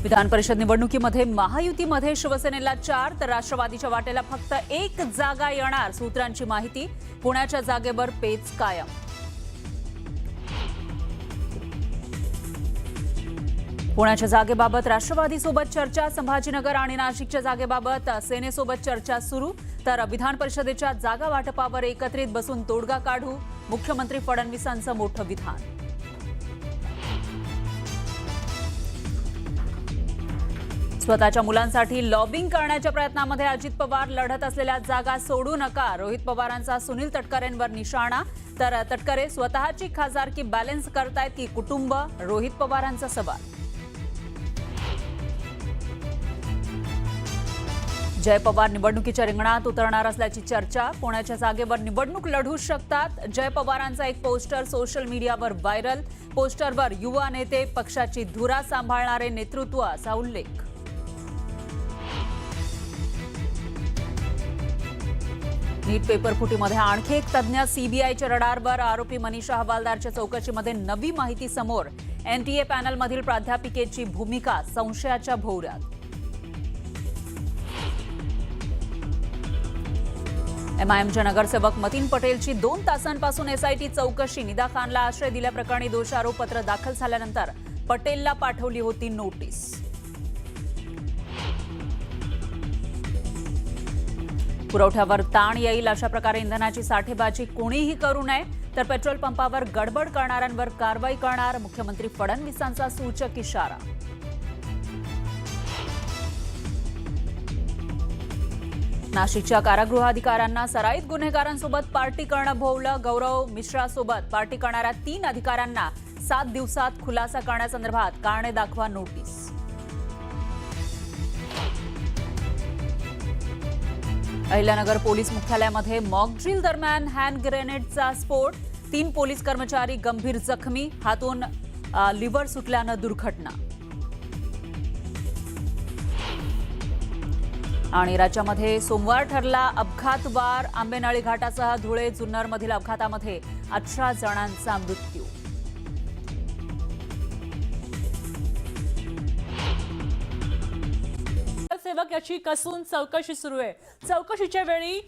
विधान परिषद निवडणुकीमध्ये महायुतीमध्ये शिवसेनेला 4 तर राष्ट्रवादीच्या वाटेला फक्त 1 जागा येणार। सूत्रांची माहिती, पुण्याच्या जागेवर पेच कायम। पुण्याच्या जागेबाबत राष्ट्रवादीसोबत चर्चा, संभाजीनगर आणि नाशिकच्या जागेबाबत सेनेसोबत चर्चा सुरू। तर विधान परिषदेच्या जागा वाटपावर एकत्रित बसून तोडगा काढू, मुख्यमंत्री फडणवीसांचं मोठं विधान। स्वतःच्या मुलांसाठी लॉबिंग करण्याच्या प्रयत्नामध्ये अजित पवार लढत असलेल्या जागा सोडू नका, रोहित पवारांचा सुनील तटकरेंवर निशाणा। तर तटकरे स्वतःची खासदारकी बॅलन्स करतायत की कुटुंब, रोहित पवारांचा सवाल। जय पवार निवडणुकीच्या रिंगणात उतरणार असल्याची चर्चा, पुण्याच्या जागेवर निवडणूक लढू शकतात। जय पवारांचा एक पोस्टर सोशल मीडियावर व्हायरल, पोस्टरवर युवा नेते, पक्षाची धुरा सांभाळणारे नेतृत्व असा उल्लेख। नीट पेपर फुटीमध्ये आणखी एक तज्ञ, सीबीआयच्या रडारवर, आरोपी मनीषा हवालदारच्या चौकशीमध्ये नवी माहिती समोर। एनटीए पॅनलमधील प्राध्यापिकेची भूमिका संशयाच्या भोवऱ्यात। एमआयएमच्या नगरसेवक मतीन पटेलची 2 तासांपासून एसआयटी चौकशी, निदा खानला आश्रय दिल्याप्रकरणी दोषारोपपत्र दाखल झाल्यानंतर पटेलला पाठवली होती नोटीस। पुरवठ्यावर ताण येईल अशा प्रकारे इंधनाची साठेबाजी कोणीही करू नये, तर पेट्रोल पंपावर गडबड करणाऱ्यांवर कारवाई करणार, मुख्यमंत्री फडणवीसांचा सूचक इशारा। नाशिकच्या कारागृहाधिकाऱ्यांना सराईत गुन्हेगारांसोबत पार्टी करणं भोवलं, गौरव मिश्रासोबत पार्टी करणाऱ्या 3 अधिकाऱ्यांना 7 दिवसात खुलासा करण्यासंदर्भात कारणे दाखवा नोटीस। अहिल्यानगर पोलीस मुख्यालयामध्ये मॉक ड्रिल दरम्यान हँड ग्रेनेडचा स्फोट, 3 पोलीस कर्मचारी गंभीर जखमी, हातून लिव्हर सुटल्यानं दुर्घटना। आणि राज्यामध्ये सोमवार ठरला अपघातवार, आंबेनळी घाटासह धुळे जुन्नरमधील अपघातामध्ये 18 जणांचा मृत्यू। सेवक याची कसून चौकशी सुरू आहे। चौकशीच्या वेळी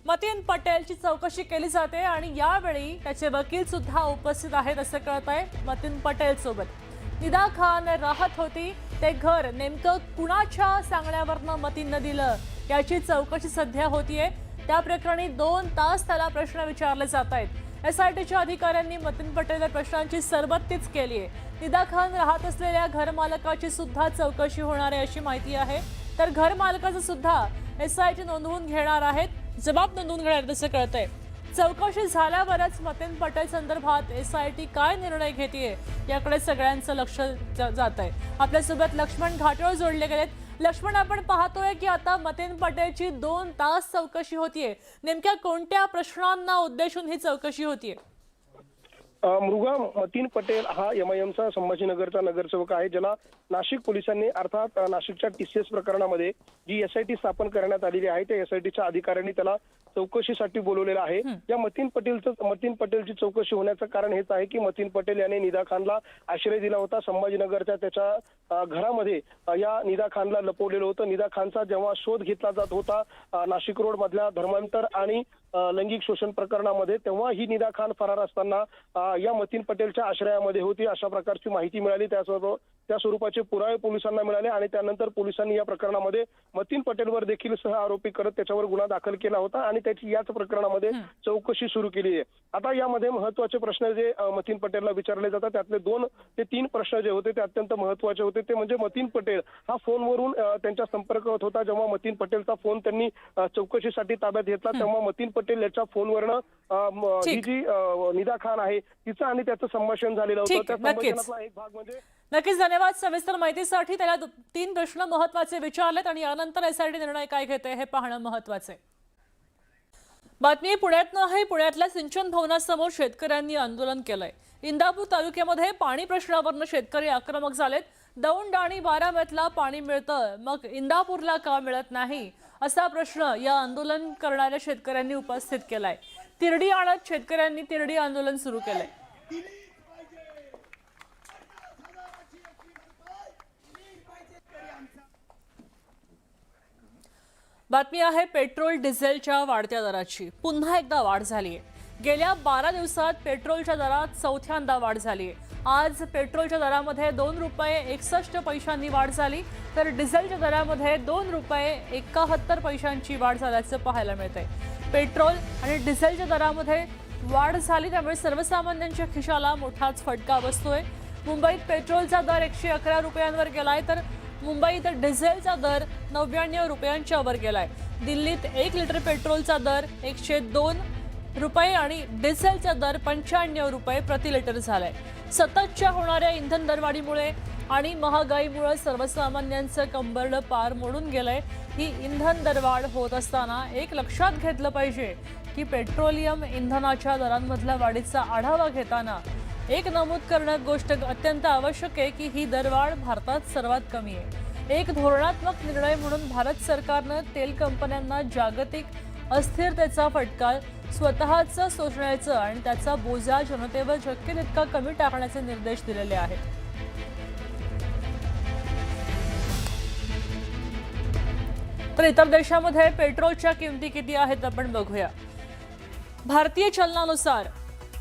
मतीन पटेलची चौकशी केली जाते आणि यावेळी त्याचे वकील सुद्धा उपस्थित आहेत असं कळत आहे। मतीन पटेल सोबत निदा खान राहत होती, ते घर नेमकं कुणाच्या सांगण्यावरनं मतीननं दिलं याची चौकशी सध्या होतीये। त्या प्रकरणी 2 तास त्याला प्रश्न विचारले जात आहेत। एसआयटीच्या अधिकाऱ्यांनी मतीन पटेलच्या प्रश्नांची सरबत्तीच केली आहे। निदा खान राहत असलेल्या घरमालकाची सुद्धा चौकशी होणार आहे अशी माहिती आहे। तर घरमालकाचं सुद्धा एसआयटी नोंदवून घेणार आहेत, जबाब नोंदवून घेणार असं कळतंय। चौकशी झाल्यावरच मतीन पटेल संदर्भात एसआयटी काय निर्णय घेतेय याकडे सगळ्यांचं लक्ष जात आहे। आपल्यासोबत लक्ष्मण घाटोळ जोडले गेलेत। लक्ष्मण, आपण पाहतोय की आता मतीन पटेलची 2 तास चौकशी होतीये, नेमक्या कोणत्या प्रश्नांना उद्देशून ही चौकशी होतीये? मृगा, मतीन पटेल हा एमआयएमचा संभाजीनगरचा नगरसेवक आहे, ज्याला नाशिक पोलिसांनी अर्थात नाशिकच्या टीसीएस प्रकरणामध्ये जी एसआयटी स्थापन करण्यात आलेली आहे त्या एसआयटीच्या अधिकाऱ्यांनी त्याला चौकशीसाठी बोलवलेलं आहे। या मतीन पटेलची चौकशी होण्याचं कारण हेच आहे की मतीन पटेल याने निदा खानला आश्रय दिला होता। संभाजीनगरच्या त्याच्या घरामध्ये या निदा खानला लपवलेलं होतं। निदा खानचा जेव्हा शोध घेतला जात होता नाशिक रोड मधल्या धर्मांतर आणि लैंगिक शोषण प्रकरणामध्ये, तेव्हा ही निदा खान फरार असताना या मतीन पटेलच्या आश्रयामध्ये होती अशा प्रकारची माहिती मिळाली। त्या स्वरूपाचे पुरावे पोलिसांना मिळाले आणि त्यानंतर पोलिसांनी या प्रकरणामध्ये मतीन पटेलवर देखील सह आरोपी करत त्याच्यावर गुन्हा दाखल केला होता आणि त्याची याच प्रकरणामध्ये चौकशी सुरू केली आहे। आता यामध्ये महत्त्वाचे प्रश्न जे मतीन पटेलला विचारले जातात त्यातले 2 ते 3 प्रश्न जे होते ते अत्यंत महत्त्वाचे होते। ते म्हणजे मतीन पटेल हा फोनवरून त्यांच्या संपर्क होत होता। जेव्हा मतीन पटेलचा फोन त्यांनी चौकशीसाठी ताब्यात घेतला तेव्हा मतीन पटेल याच्या फोनवरनं ही जी निदा खान आहे तिचं आणि त्याचं संभाषण झालेलं होतं। त्या संभाषणातला एक भाग म्हणजे नक्कीच धन्यवाद सविस्तर माहितीसाठी। त्याला 3 प्रश्न महत्त्वाचे विचारलेत आणि यानंतर एसआयटी निर्णय काय घेते हे पाहणं महत्त्वाचं आहे। बातमी पुण्यातनं आहे। पुण्यातल्या सिंचन भवनासमोर शेतकऱ्यांनी आंदोलन केलंय। इंदापूर तालुक्यामध्ये पाणी प्रश्नावरनं शेतकरी आक्रमक झालेत। दौंड आणि बारामतीला पाणी मिळतं, मग इंदापूरला का मिळत नाही असा प्रश्न या आंदोलन करणाऱ्या शेतकऱ्यांनी उपस्थित केलाय। तिरडी आणत शेतकऱ्यांनी तिरडी आंदोलन सुरू केलंय। बातमी आहे पेट्रोल डिझेलच्या वाढत्या दराची. पुन्हा एकदा वाढ झाली आहे. गेल्या 12 दिवसात पेट्रोलच्या दरात चौथ्यांदा वाढ झाली आहे. आज पेट्रोलच्या दरामध्ये 2 रुपये 61 पैशांनी वाढ झाली, तर डिझेलच्या दरामध्ये 2 रुपये 71 पैशांची वाढ झाल्याचं पाहायला मिळतंय. पेट्रोल आणि डिझेलच्या दरामध्ये वाढ झाली, त्यामुळे सर्वसामान्यांच्या खिशाला मोठाच फटका बसतोय. मुंबईत पेट्रोलचा दर 111 रुपयांवर गेलाय, तर मुंबईत डिझेलचा दर 99 रुपयांच्या वर गेलाय. दिल्लीत 1 लिटर पेट्रोलचा दर 102 रुपये आणि डिझेलचा दर 95 रुपये प्रति लिटर झालाय. सततच्या होणाऱ्या इंधन दरवाढीमुळे आणि महागाईमुळे सर्वसामान्यांचं कंबरडं पार मोडून गेलंय. ही इंधन दरवाढ होत असताना एक लक्षात घेतलं पाहिजे की पेट्रोलियम इंधनाच्या दरांमधल्या वाढीचा आढावा घेताना एक नमूद करणं गोष्ट अत्यंत आवश्यक आहे की ही दरवाढ भारतात सर्वात कमी आहे. एक धोरणात्मक निर्णय म्हणून भारत सरकारनं तेल कंपन्यांना जागतिक अस्थिरतेचा फटका स्वतःच सोसण्याचं आणि त्याचा बोजा जनतेवर शक्य तितका कमी टाकण्याचे निर्देश दिलेले आहेत. तर इतर देशांमध्ये पेट्रोलच्या किमती किती आहेत आपण बघूया. भारतीय चलनानुसार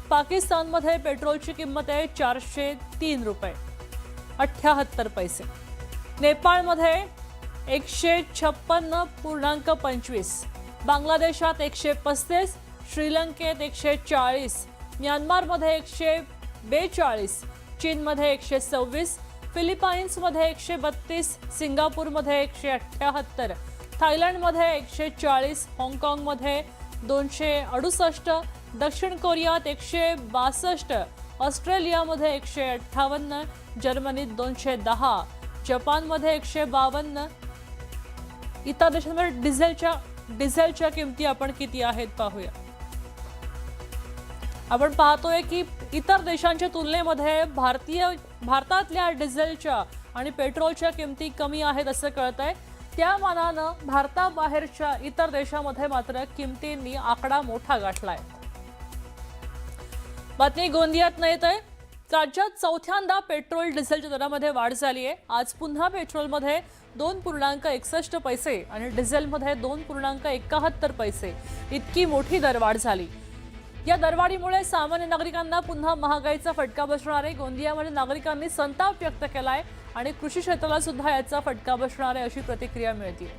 पाकिस्तानमध्ये पेट्रोलची किंमत आहे 403 रुपये 78 पैसे. नेपाळमध्ये 156.25, बांगलादेशात 135, श्रीलंकेत 140, म्यानमारमध्ये 142, चीनमध्ये 126, फिलिपाईन्समध्ये 132, सिंगापूरमध्ये 178, थायलंडमध्ये 140, हाँगकाँगमध्ये 268, दक्षिण कोरियात 162, ऑस्ट्रेलियामध्ये 158, जर्मनीत 210, जपानमध्ये 152. इतर देशांमध्ये डिझेलच्या किमती आपण किती आहेत पाहूया. आपण पाहतोय की इतर देशांच्या तुलनेमध्ये भारतातल्या डिझेलच्या आणि पेट्रोलच्या किमती कमी आहेत असं कळतंय. त्या मानानं भारताबाहेरच्या इतर देशांमध्ये मात्र किमतींनी आकडा मोठा गाठलाय. बातमी गोंदियात येतंय. राज्यात चौथ्यांदा पेट्रोल डिझेलच्या दरामध्ये वाढ झाली आहे. आज पुन्हा पेट्रोलमध्ये 2.61 पैसे आणि डिझेलमध्ये 2.71 पैसे इतकी मोठी दरवाढ झाली. या दरवाढीमुळे सामान्य नागरिकांना पुन्हा महागाईचा फटका बसणार आहे. गोंदियामध्ये नागरिकांनी संताप व्यक्त केलाय आणि कृषी क्षेत्राला सुद्धा याचा फटका बसणार आहे अशी प्रतिक्रिया मिळते.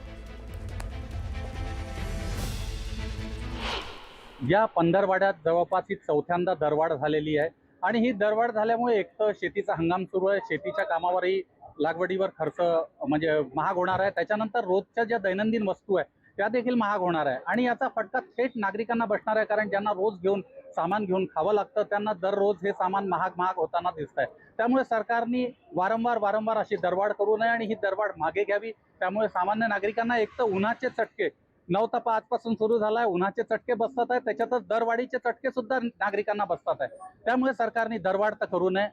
या पंधरवाड्यात जवळपास ही चौथ्यांदा दरवाढ झालेली आहे आणि ही दरवाढ झाल्यामुळे एक तर शेतीचा हंगाम सुरू आहे, शेतीच्या कामावरही लागवडीवर खर्च म्हणजे महाग होणार आहे. त्याच्यानंतर रोजच्या ज्या दैनंदिन वस्तू आहे त्या देखील महाग होणार आहे आणि याचा फटका थेट नागरिकांना बसणार आहे. कारण ज्यांना रोज सामान घेऊन खावं लागतं त्यांना दररोज हे सामान महाग होताना दिसत आहे. त्यामुळे सरकारने वारंवार अशी दरवाढ करू नये आणि ही दरवाढ मागे घ्यावी. त्यामुळे सामान्य नागरिकांना एक तर उन्हाचे चटके 9 ताप आजपासून सुरू झालाय, उन्हाचे चटके बसतात आहेत, त्याच्यातच दरवाढीचे चटके सुद्धा नागरिकांना बसतात आहे. त्यामुळे सरकारने दरवाढ तर करू नये.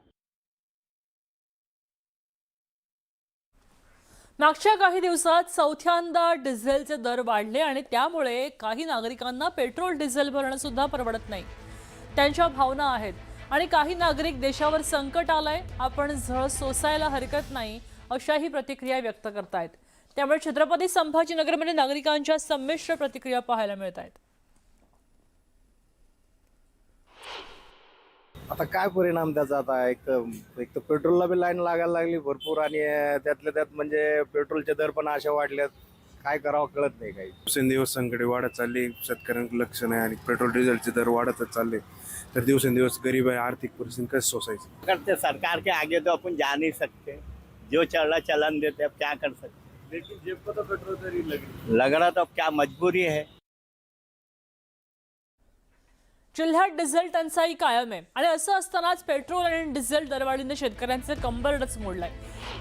मागच्या काही दिवसात चौथ्यांदा डिझेलचे दर वाढले आणि त्यामुळे काही नागरिकांना पेट्रोल डिझेल भरणं सुद्धा परवडत नाही. त्यांच्या भावना आहेत आणि काही नागरिक देशावर संकट आलंय, आपण झळ सोसायला हरकत नाही अशाही प्रतिक्रिया व्यक्त करतायत. त्यामुळे छत्रपती संभाजीनगरमध्ये नागरिकांच्या संमिश्र प्रतिक्रिया पाहायला मिळत आहेत. आता काय परिणाम त्याचा आता एक तर पेट्रोलला बी लाईन लागायला लागली भरपूर आणि त्यातल्या त्यात म्हणजे पेट्रोलचे दर पण अशा वाढल्यात, काय करावं कळत नाही काही. दिवसेंदिवस संकटे वाढत चालली, शेतकऱ्यांकडे लक्ष नाही आणि पेट्रोल डिझेलचे दर वाढतच चालले. तर दिवसेंदिवस गरीब आहे, आर्थिक परिस्थिती कसं सोसायची. करते सरकार के आगे तो अपन जा नहीं सकते, जो चला चलन देते अब क्या कर सकते. लेकिन जेब को तो पेट्रोल दर ही लग रहा तो अब क्या मजबूरी है. जिल्ह्यात डिझेल टंचाई कायम आहे आणि असं असतानाच पेट्रोल आणि डिझेल दरवाढीने शेतकऱ्यांचे कंबरडच मोडलंय.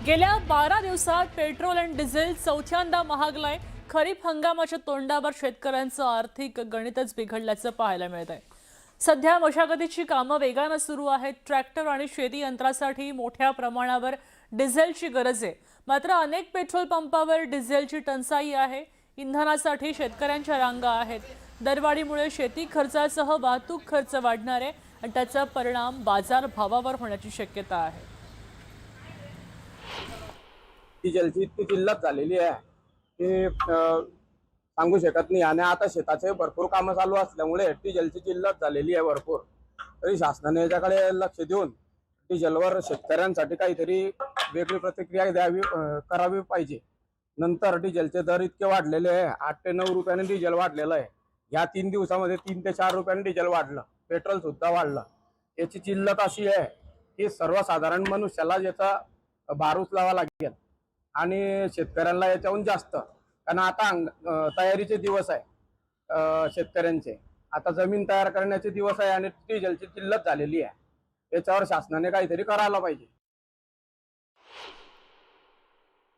गेल्या 12 दिवसात पेट्रोल आणि डिझेल चौथ्यांदा महागलाय. खरीप हंगामाच्या तोंडावर शेतकऱ्यांचं आर्थिक गणितच बिघडल्याचं पाहायला मिळत आहे. सध्या मशागतीची कामं वेगानं सुरू आहेत. ट्रॅक्टर आणि शेती यंत्रासाठी मोठ्या प्रमाणावर डिझेलची गरज आहे. मात्र अनेक पेट्रोल पंपावर डिझेलची टंचाई आहे. इंधनासाठी शेतकऱ्यांच्या रांगा आहेत. दरवाढीमुळे शेती खर्चासह वाहतूक खर्च वाढणार आहे आणि त्याचा परिणाम बाजार भावावर होण्याची शक्यता आहे. डिझेलची इतकी किल्लत झालेली आहे की सांगू शकत नाही. आणि आता शेताचे भरपूर कामं चालू असल्यामुळे डिझेलची किल्लत झालेली आहे भरपूर. तरी शासनाने याच्याकडे लक्ष देऊन डिझेलवर शेतकऱ्यांसाठी काहीतरी वेगळी प्रतिक्रिया द्यावी करावी पाहिजे. नंतर डिझेलचे दर इतके वाढलेले आहे, 8 ते 9 रुपयाने डिझेल वाढलेलं आहे. या 3 दिवसामध्ये 3 ते 4 रुपयाने डिझेल वाढलं, पेट्रोल सुद्धा वाढलं. याची किल्लत अशी आहे की सर्वसाधारण मनुष्याला याचा भार उचलावा लागेल आणि शेतकऱ्यांना याच्याहून जास्त. कारण आता तयारीचे दिवस आहे शेतकऱ्यांचे. आता जमीन तयार करण्याचे दिवस आहे आणि डिझेलची किल्लत झालेली आहे. याच्यावर शासनाने काहीतरी करायला पाहिजे.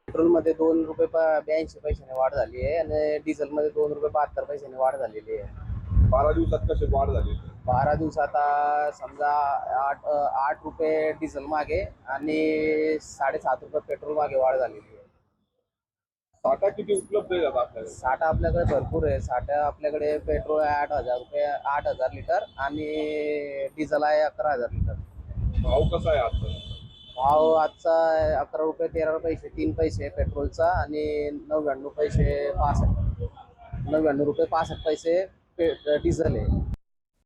पेट्रोलमध्ये 2 रुपये 82 पैशाने वाढ झाली आहे आणि डिझेलमध्ये 2 रुपये 72 पैशाने वाढ झालेली आहे. 12 दिवसात कशी वाढ झाली? 12 दिवसात समजा 8 रुपये डिझेल मागे आणि 7.5 रुपये पेट्रोल मागे वाढ झालेली आहे. साठा किती उपलब्ध आहे आता आपल्याकडे? साठा आपल्याकडे भरपूर आहे. साठा आपल्याकडे पेट्रोल आहे 8,000 रुपये 8,000 लिटर आणि डिझेल आहे 11,000 लिटर. भाव कसा आहे आता? भाव आजचा 11 रुपये 13 पैसे 3 पैसे पेट्रोलचा आणि 99 पैसे 65 99 रुपये 65 पैसे डिझेल आहे.